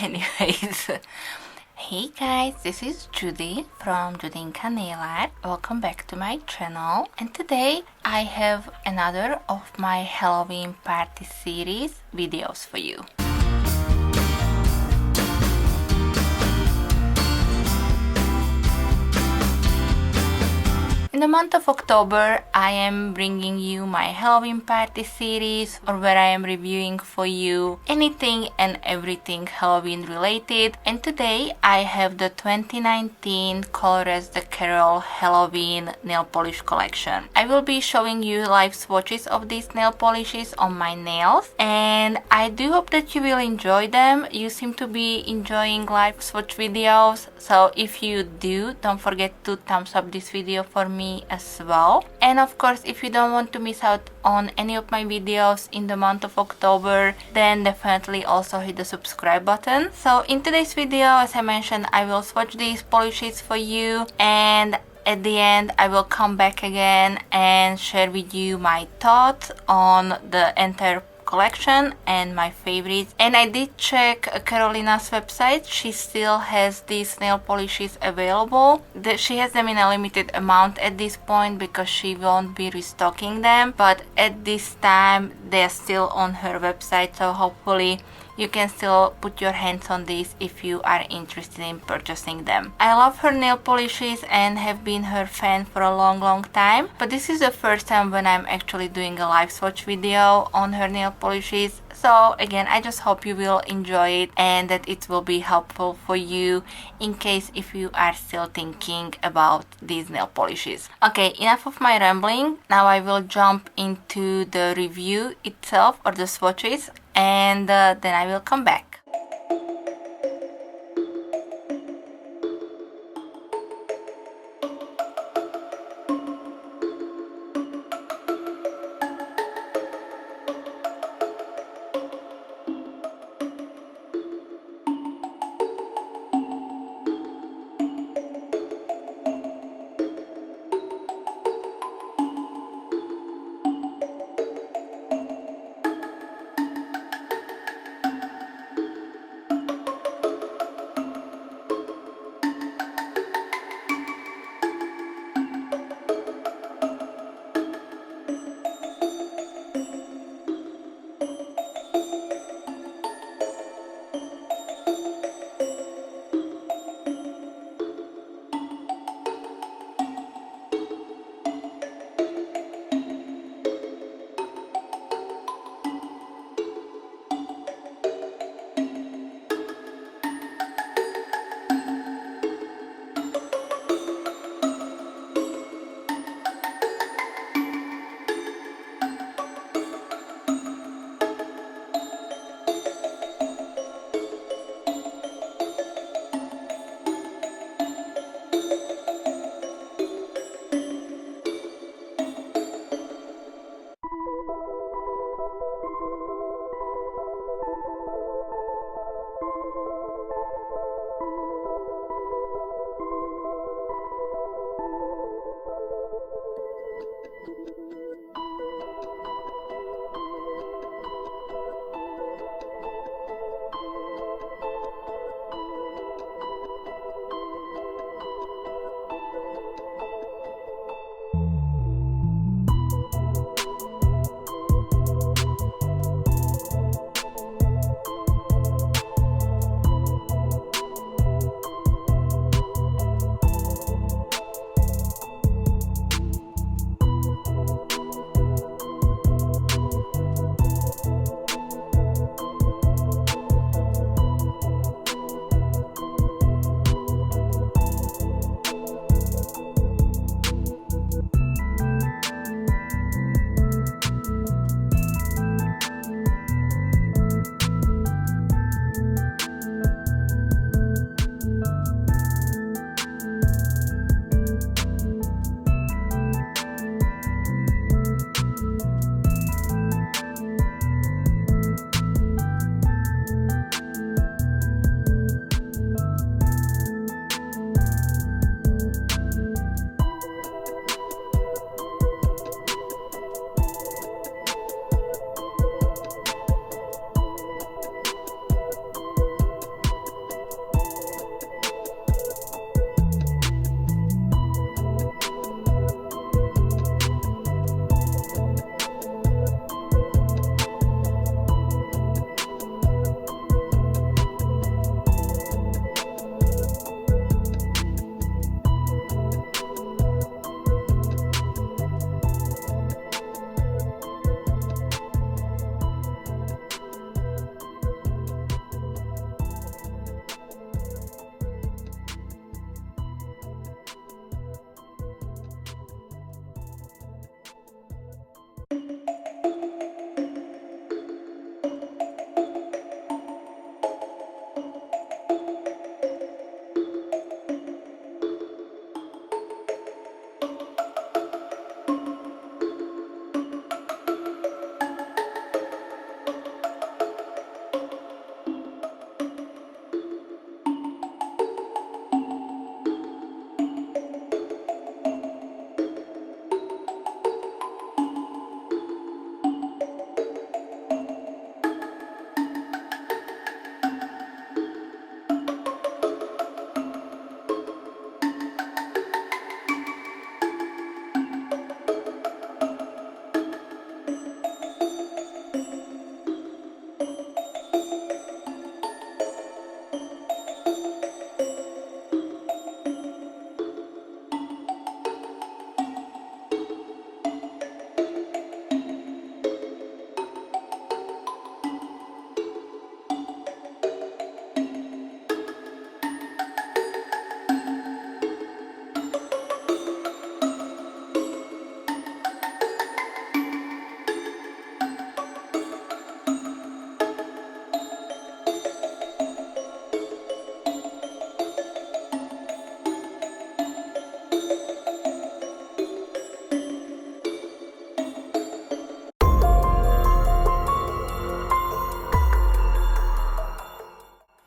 Anyways, hey guys, this is Judy from Judinka Nail Art. Welcome back to my channel. And today I have another of my Halloween party series videos for you. In the month of October, I am bringing you my Halloween party series, or where I am reviewing for you anything and everything Halloween related. And today I have the 2019 Coyle the Carol Halloween nail polish collection. I will be showing you live swatches of these nail polishes on my nails, and I do hope that you will enjoy them. You seem to be enjoying live swatch videos, so if you do, don't forget to thumbs up this video for me as well. And of course, if you don't want to miss out on any of my videos in the month of October, then definitely also hit the subscribe button. So in today's video, as I mentioned, I will swatch these polishes for you, and at the end I will come back again and share with you my thoughts on the entire collection and my favorites. And I did check Carolina's website. She still has these nail polishes available. She has them in a limited amount at this point because she won't be restocking them, but at this time they're still on her website, so hopefully you can still put your hands on these if you are interested in purchasing them. I love her nail polishes and have been her fan for a long time, but this is the first time when I'm actually doing a live swatch video on her nail polishes. So again, I just hope you will enjoy it and that it will be helpful for you in case if you are still thinking about these nail polishes. Okay, enough of my rambling. Now I will jump into the review itself, or the swatches, and then I will come back.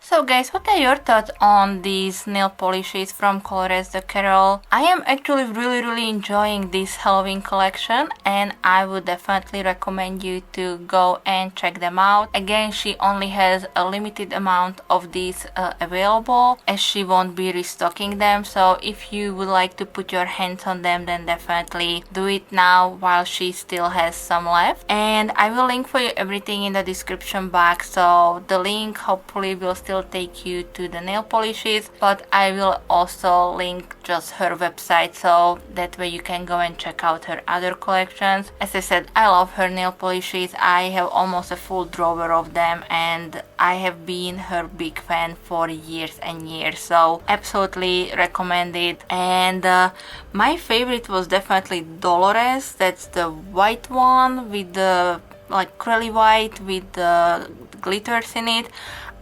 So guys, what are your thoughts on these nail polishes from Colores de Carol? I am actually really enjoying this Halloween collection, and I would definitely recommend you to go and check them out. Again, she only has a limited amount of these available, as she won't be restocking them. So if you would like to put your hands on them, then definitely do it now while she still has some left. And I will link for you everything in the description box, so the link hopefully will still take you to the nail polishes, but I will also link just her website, so that way you can go and check out her other collections. As I said, I love her nail polishes. I have almost a full drawer of them, and I have been her big fan for years and years, so absolutely recommend it. And my favorite was definitely Dolores. That's the white one with the like curly white with the glitters in it.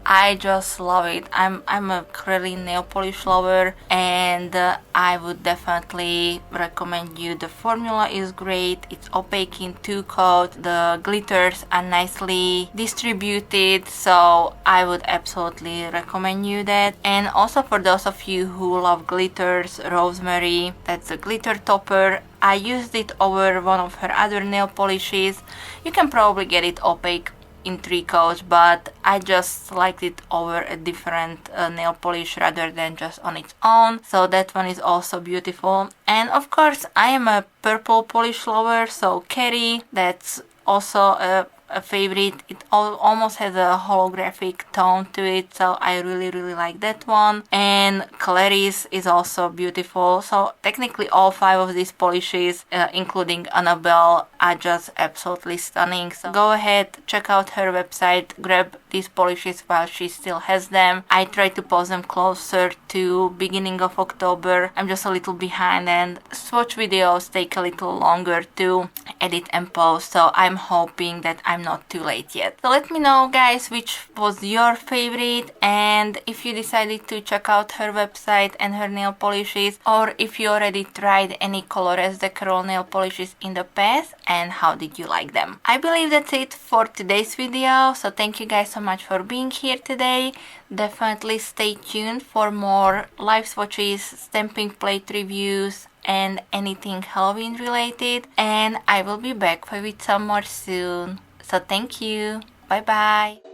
I just love it. I'm a really nail polish lover, and I would definitely recommend you. The formula is great. It's opaque in 2-coat. The glitters are nicely distributed, so I would absolutely recommend you that. And also for those of you who love glitters, Rosemary, that's a glitter topper. I used it over one of her other nail polishes. You can probably get it opaque in 3-coats, but I just liked it over a different nail polish rather than just on its own, so that one is also beautiful. And of course I am a purple polish lover, so Carrie, that's also a favorite. It almost has a holographic tone to it, so I really like that one. And Clarice is also beautiful. So technically all 5 of these polishes, including Annabelle, are just absolutely stunning. So go ahead, check out her website, grab these polishes while she still has them. I try to post them closer to beginning of October. I'm just a little behind, and swatch videos take a little longer to edit and post, so I'm hoping that I'm not too late yet. So let me know guys which was your favorite, and if you decided to check out her website and her nail polishes, or if you already tried any Colores de Carol nail polishes in the past, and how did you like them. I believe that's it for today's video, so thank you guys so much for being here today. Definitely stay tuned for more live swatches, stamping plate reviews, and anything Halloween related, and I will be back with some more soon. So thank you. Bye bye.